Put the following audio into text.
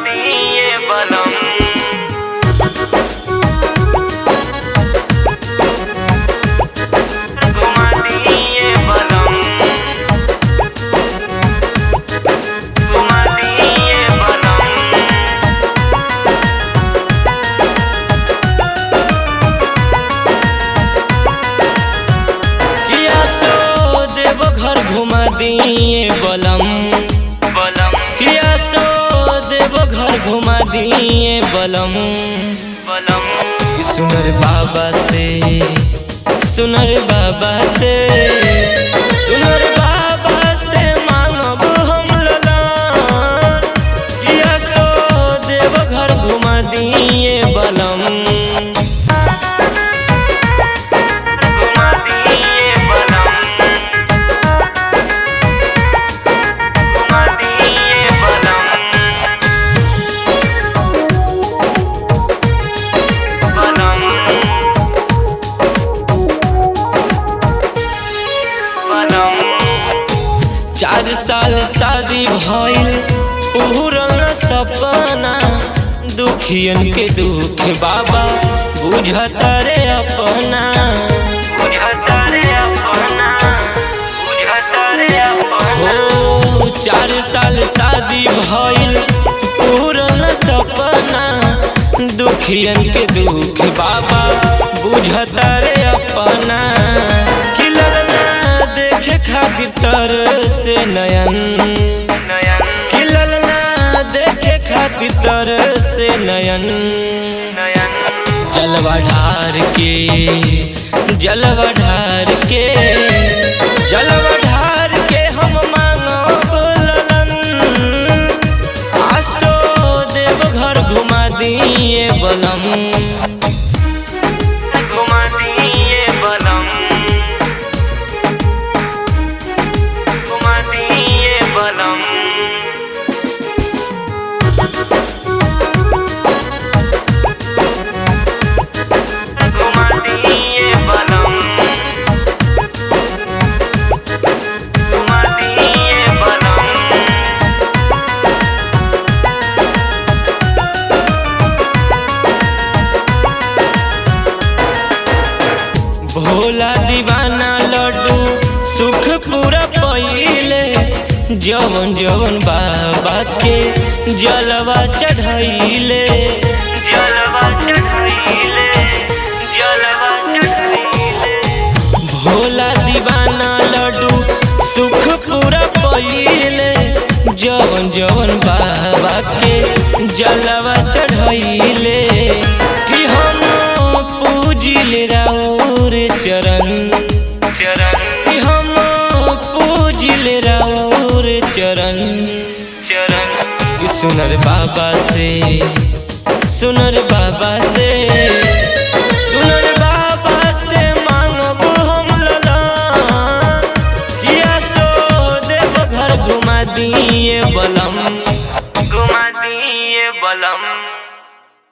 दिए बलम घुमा दिए बलम घुमा दिए बलम। किया सो देव घर घुमा दिए बलम किया सो देव घर घुमा दिए बलम। सुनर बाबा से सुनर बाबा से सुनर बाबा से मांगब हम ललन। किया सो देव घर घुमा दिए बलम घुमा दिए बलम घुमा दिए बलम बलम बलम। 4 साल शादी भइल पूरन सपना दुखियन के दुख बाबा बुझता रे अपना बुझता रे अपना बुझता रे अपना। 4 साल शादी भइल पूरन सपना दुखियन के दुख बाबा बुझता रे अपना। कि ललना देखे खातिर तर से नयन कि ललना देखे खातिर तर से नयन। जलवा ढार के जलवा ढार के जलवा ढार के हम मांगब ललन। आसो देव घर घुमा दिए बलम घुमा दिए बलम घुमा दिए बलम। घुमा दिए बलम घुमा दिए बलम। भोला दीवाना लड्डू सुख पूरा पहिले जवन जवन बाबा के जलवा चढ़ाइले जलवा चढ़ाइले जलवा चढ़ाइले। भोला दीवाना लड्डू सुख पूरा पहिले जवन जवन बाबा के जलवा चढ़ाइले। कि हम पूजिले राउर चरण कि हम पूजिले राउर चरण। कि सुनर बाबा से सुनर बाबा से